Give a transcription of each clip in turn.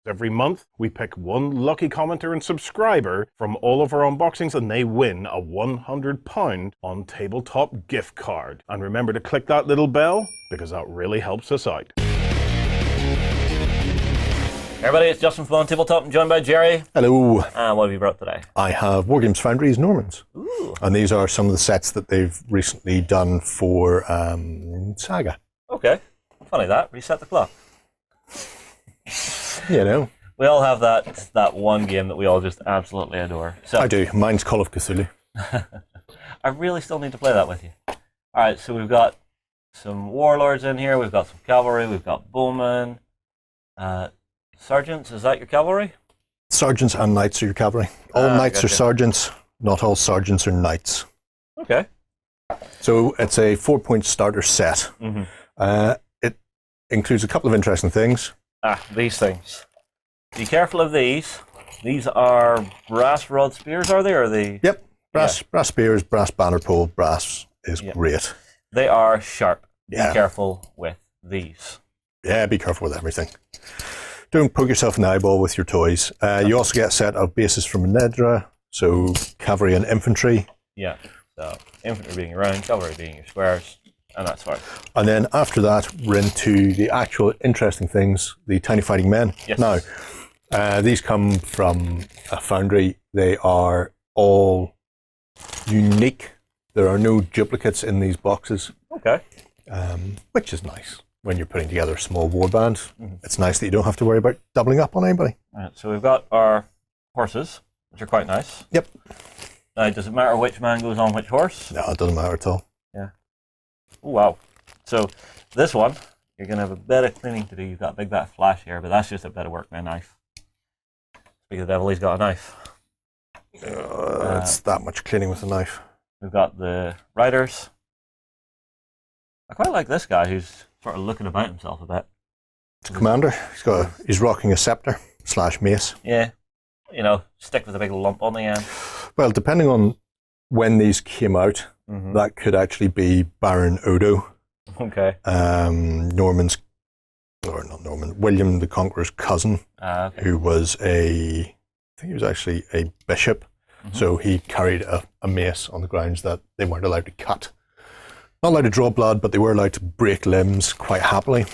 Every month, we pick one lucky commenter and subscriber from all of our unboxings, and they win a £100 OnTableTop gift card. And remember to click that little bell, because that really helps us out. Hey everybody, it's Justin from OnTableTop. I'm joined by Jerry. Hello. What have you brought today? I have Wargames Foundry's Normans. Ooh. And these are some of the sets that they've recently done for Saga. Okay. Funny that. Reset the clock. You know. We all have that one game that we all just absolutely adore. So I do. Mine's Call of Cthulhu. I really still need to play that with you. Alright, so we've got some warlords in here, we've got some cavalry, we've got bowmen. Sergeants, is that your cavalry? Sergeants and knights are your cavalry. All knights are sergeants, not all sergeants are knights. Okay. So it's a 4-point starter set. Mm-hmm. It includes a couple of interesting things. These things. Be careful of these. These are brass rod spears, are they? Or are they? Yep. Brass spears, brass banner pole, brass is great. They are sharp. Be Yeah. careful with these. Yeah, be careful with everything. Don't poke yourself in the eyeball with your toys. You also get a set of bases from Nedra, so cavalry and infantry. Yeah. So infantry being your round, cavalry being your squares, and that's fine. And then after that, we're into the actual interesting things, the tiny fighting men. Yes. Now, these come from a foundry. They are all unique. There are no duplicates in these boxes. Okay. Which is nice when you're putting together a small warband. It's nice that you don't have to worry about doubling up on anybody. All right, so we've got our horses, which are quite nice. Yep. Now, does it matter which man goes on which horse? No, it doesn't matter at all. Yeah. Oh, wow. So this one, you're going to have a bit of cleaning to do. You've got a big bit of flash here, but that's just a bit of work with a knife. Speak of the devil, he's got a knife. It's that much cleaning with a knife. We've got the riders. I quite like this guy who's sort of looking about himself a bit. It's a commander. He's rocking a scepter / mace. Yeah. You know, stick with a big lump on the end. Well, depending on when these came out, that could actually be Baron Odo. Okay. William the Conqueror's cousin, Okay. who was I think he was actually a bishop. So he carried a mace on the grounds that they weren't allowed to cut. Not allowed to draw blood, but they were allowed to break limbs quite happily.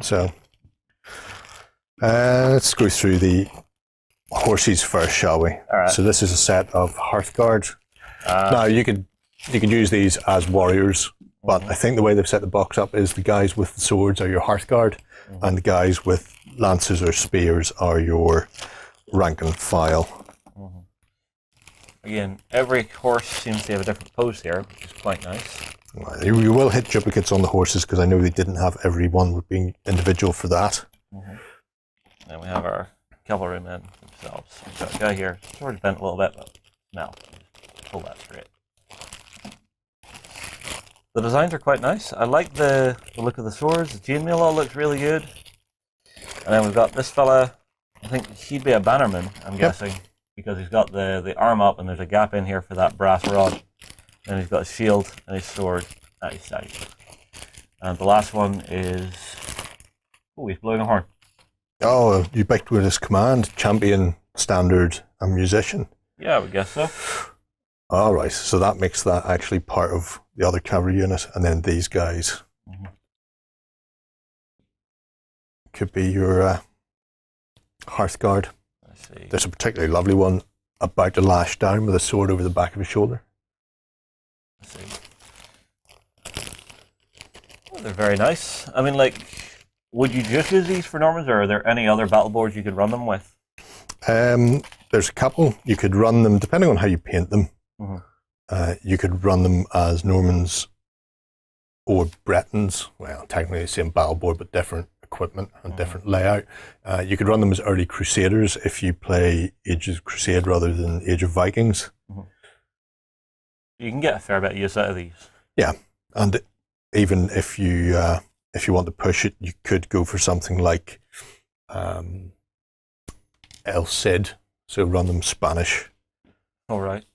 So let's go through the horses first, shall we? All right. So this is a set of Hearth Guard. Now you could use these as warriors, but I think the way they've set the box up is the guys with the swords are your Hearth Guard, and the guys with lances or spears are your rank and file. Again, every horse seems to have a different pose here, which is quite nice. You will hit duplicates on the horses because I know they didn't have every one would be individual for that. Then we have our cavalrymen themselves. We've got a guy here, sort of bent a little bit, but no, just pull that straight. The designs are quite nice. I like the look of the swords. The chainmail all looks really good. And then we've got this fella. I think he'd be a bannerman, I'm guessing, because he's got the arm up and there's a gap in here for that brass rod. And he's got his shield and his sword at his side. And the last one is... Oh, he's blowing a horn. Oh, ubiquitous command, champion, standard, and musician. Yeah, I would guess so. All right, so that makes that actually part of the other cavalry unit, and then these guys could be your Hearth Guard. Let's see. There's a particularly lovely one about to lash down with a sword over the back of his shoulder. Let's see. Oh, they're very nice. I mean, like, would you just use these for Normans, or are there any other battle boards you could run them with? There's a couple. You could run them, depending on how you paint them, you could run them as Normans or Bretons. Well, technically the same battle board, but different equipment and different layout. You could run them as early Crusaders if you play Age of Crusade rather than Age of Vikings. You can get a fair bit of use out of these. Yeah, and even if you want to push it, you could go for something like El Cid, so run them Spanish. All right.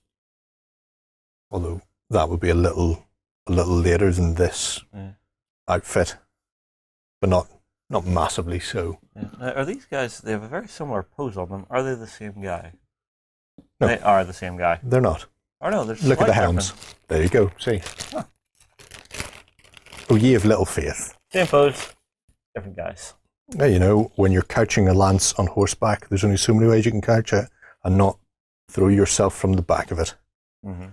Although that would be a little later than this outfit, but not not massively so. Yeah. Now, are these guys? They have a very similar pose on them. Are they the same guy? No. They are the same guy. They're not. Oh no, there's Look at the slight helms. difference. There you go. See. Huh. Oh, ye of little faith. Same pose, different guys. Yeah, you know, when you're couching a lance on horseback, there's only so many ways you can couch it and not throw yourself from the back of it. Mm-hmm.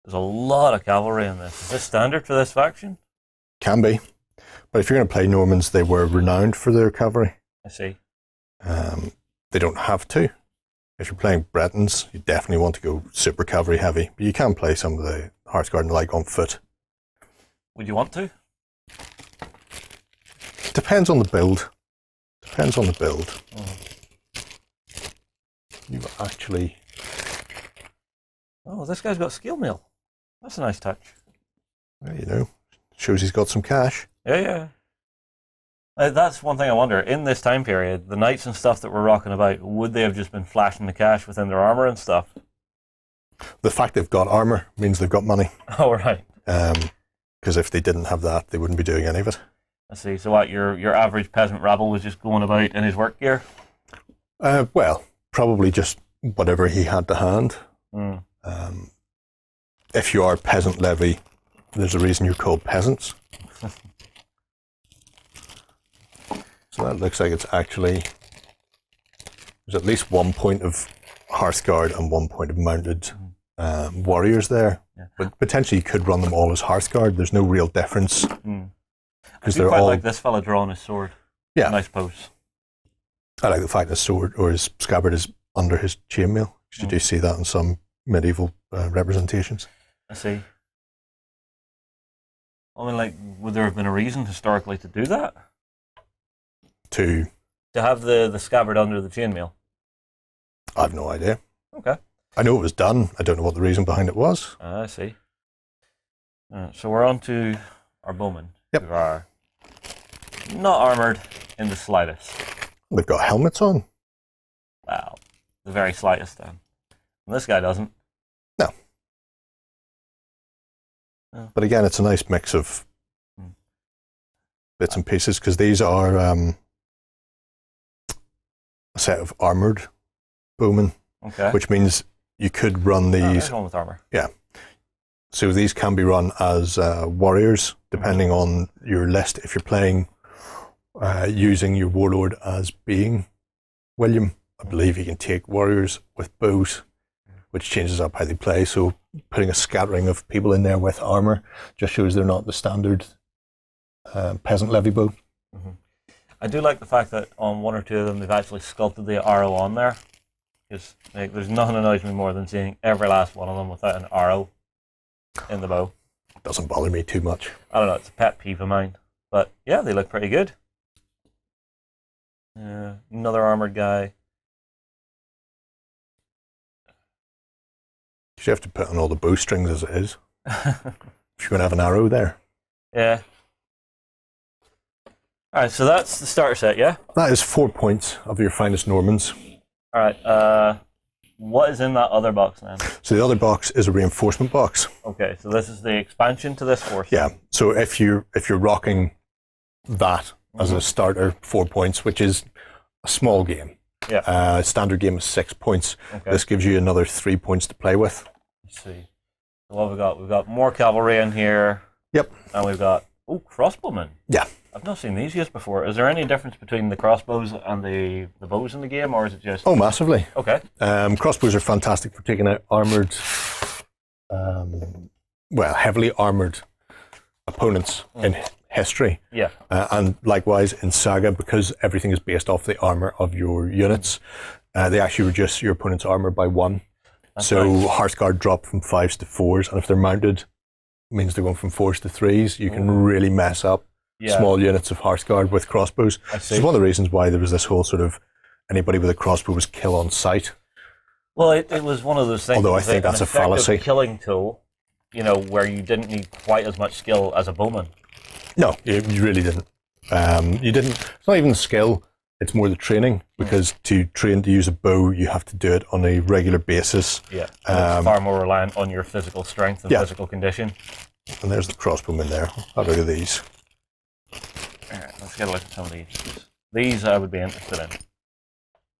There's a lot of cavalry in this. Is this standard for this faction? Can be. But if you're going to play Normans, they were renowned for their cavalry. I see. They don't have to. If you're playing Bretons, you definitely want to go super cavalry heavy. But you can play some of the Hearth Guard and like on foot. Would you want to? Depends on the build. Depends on the build. Mm. You've actually... Oh, this guy's got skill mail. That's a nice touch. Well, you know, shows he's got some cash. Yeah. That's one thing I wonder. In this time period, the knights and stuff that we're rocking about, would they have just been flashing the cash within their armor and stuff? The fact they've got armor means they've got money. Oh, right. Because if they didn't have that, they wouldn't be doing any of it. I see. So what, your average peasant rabble was just going about in his work gear? Well, probably just whatever he had to hand. Mm. If you are peasant levy, there's a reason you're called peasants. So that looks like it's actually, there's at least 1 point of Hearth Guard and 1 point of mounted warriors there. Yeah. But potentially you could run them all as Hearth Guard. There's no real difference. Because they're quite all like this fella drawing his sword. Yeah. Nice pose. I like the fact his sword or his scabbard is under his chainmail. You do see that in some medieval representations. I see. I mean, like, would there have been a reason historically to do that? To have the scabbard under the chainmail? I have no idea. Okay. I know it was done. I don't know what the reason behind it was. I see. So we're on to our bowmen. Yep. Who are not armoured in the slightest. They've got helmets on. Wow. The very slightest then. And this guy doesn't. No. Oh. But again, it's a nice mix of bits and pieces because these are a set of armoured bowmen, which means you could run these. There's one with armour. Yeah. So these can be run as warriors, depending on your list. If you're playing using your warlord as being William, I believe you can take warriors with bows, which changes up how they play. So putting a scattering of people in there with armour just shows they're not the standard peasant levy bow. I do like the fact that on one or two of them they've actually sculpted the arrow on there. Because there's nothing annoys me more than seeing every last one of them without an arrow in the bow. Doesn't bother me too much. I don't know, it's a pet peeve of mine. But yeah, they look pretty good. Another armoured guy. You have to put on all the bowstrings as it is. If you're going to have an arrow there. Yeah. Alright, so that's the starter set, yeah? That is 4 points of your finest Normans. Alright, what is in that other box then? So the other box is a reinforcement box. Okay, so this is the expansion to this force. Yeah, so if you're rocking that as a starter, 4 points, which is a small game. Yeah. Standard game is 6 points. Okay. This gives you another 3 points to play with. Let's see. So what have we got? We've got more cavalry in here. Yep. And we've got, crossbowmen. Yeah. I've not seen these used before. Is there any difference between the crossbows and the bows in the game, or is it just... Oh, massively. Okay. Crossbows are fantastic for taking out armoured, heavily armoured opponents in history. Yeah. And likewise in Saga, because everything is based off the armour of your units, they actually reduce your opponent's armour by 1. That's nice. Hearth Guard drop from 5s to 4s, and if they're mounted, it means they're going from 4s to 3s. You can really mess up small units of Hearth Guard with crossbows. This is one of the reasons why there was this whole sort of anybody with a crossbow was kill on sight. Well, it was one of those things. Although I think that's a fallacy. Killing tool, where you didn't need quite as much skill as a bowman. No, you really didn't. You didn't. It's not even the skill. It's more the training, because to train to use a bow, you have to do it on a regular basis. Yeah, it's far more reliant on your physical strength and physical condition. And there's the crossbowmen there. Have a look at these. Alright, let's get a look at some of these. These I would be interested in.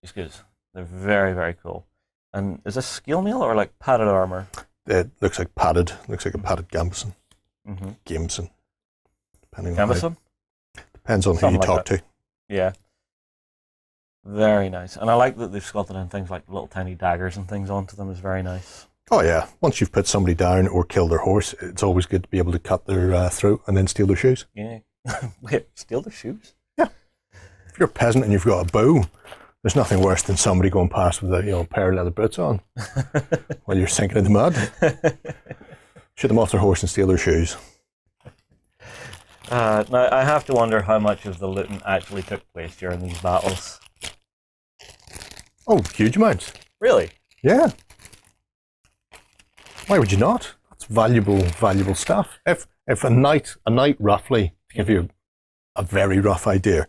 Just because they're very, very cool. And is this scale mail or like padded armor? It looks like padded. Looks like a padded gambeson. Gameson. Gambeson? Depends on who you talk to. Yeah. Very nice. And I like that they've sculpted in things like little tiny daggers and things onto them. Is very nice. Oh yeah. Once you've put somebody down or killed their horse, it's always good to be able to cut their throat and then steal their shoes. Yeah. Wait, steal their shoes? Yeah. If you're a peasant and you've got a bow, there's nothing worse than somebody going past with a pair of leather boots on while you're sinking in the mud. Shoot them off their horse and steal their shoes. Now, I have to wonder how much of the looting actually took place during these battles. Oh, huge amounts. Really? Yeah. Why would you not? That's valuable stuff. If a knight roughly, to give you a very rough idea,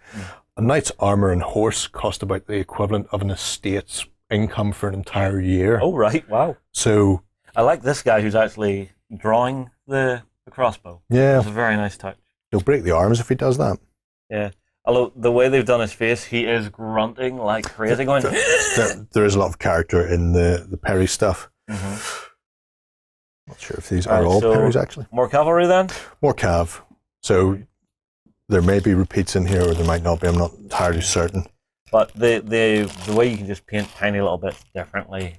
a knight's armor and horse cost about the equivalent of an estate's income for an entire year. Oh, right. Wow. So I like this guy who's actually drawing the crossbow. Yeah. It's a very nice touch. He'll break the arms if he does that. Yeah. Although the way they've done his face, he is grunting like crazy, going. There is a lot of character in the Perry stuff. Not sure if these are all Perrys actually. More cavalry then? More cav. So there may be repeats in here, or there might not be. I'm not entirely certain. But the way you can just paint tiny little bits differently,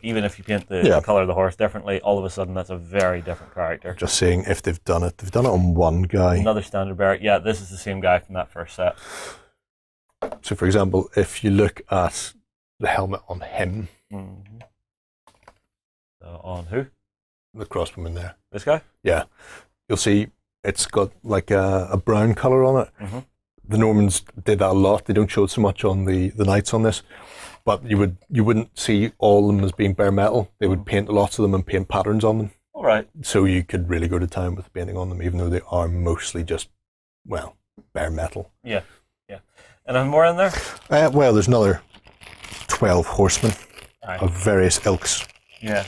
even if you paint the color of the horse differently, all of a sudden that's a very different character. Just seeing if they've done it. They've done it on one guy. Another standard bearer. Yeah, this is the same guy from that first set. So, for example, if you look at the helmet on him. So on who? The crossbowman there. This guy? Yeah. You'll see it's got like a brown colour on it. The Normans did that a lot. They don't show it so much on the knights on this. But you wouldn't see all of them as being bare metal. They would paint lots of them and paint patterns on them. All right. So you could really go to town with painting on them, even though they are mostly just, bare metal. Yeah, yeah. And there's more in there? Well, there's another 12 horsemen of various ilks. Yeah.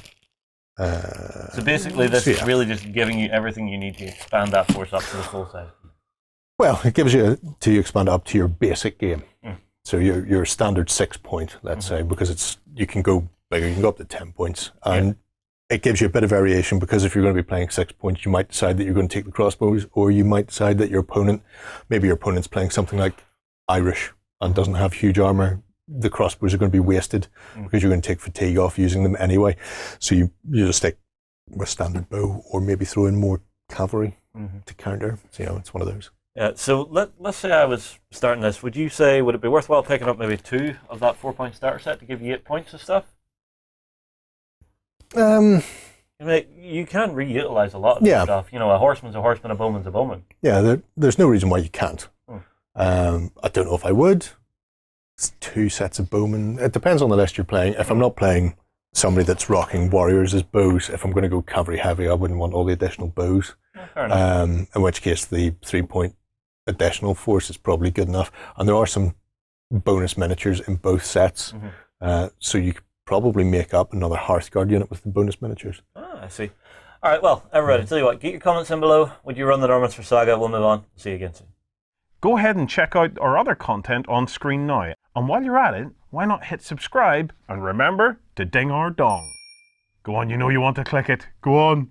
So basically this is really just giving you everything you need to expand that force up to the full size. Well, it gives you to expand up to your basic game. So your standard 6 point, let's say, because you can go bigger, you can go up to 10 points. And it gives you a bit of variation, because if you're going to be playing 6 points, you might decide that you're going to take the crossbows, or you might decide that maybe your opponent's playing something like Irish and doesn't have huge armor. The crossbows are going to be wasted because you're going to take fatigue off using them anyway. So you just stick with standard bow, or maybe throw in more cavalry to counter. So it's one of those. Yeah. So let's say I was starting this. Would it be worthwhile picking up maybe 2 of that 4-point starter set to give you 8 points of stuff? You can reutilize a lot of this stuff. A horseman's a horseman, a bowman's a bowman. Yeah, there's no reason why you can't. I don't know if I would. It's 2 sets of bowmen. It depends on the list you're playing. If I'm not playing somebody that's rocking warriors as bows, if I'm going to go cavalry heavy, I wouldn't want all the additional bows. Fair enough. In which case, the 3-point additional force is probably good enough. And there are some bonus miniatures in both sets. So you could probably make up another Hearth Guard unit with the bonus miniatures. Ah, I see. All right, well, everybody, tell you what, get your comments in below. Would you run the Normans for Saga? We'll move on. See you again soon. Go ahead and check out our other content on screen now. And while you're at it, why not hit subscribe and remember to ding our dong. Go on, you know you want to click it. Go on.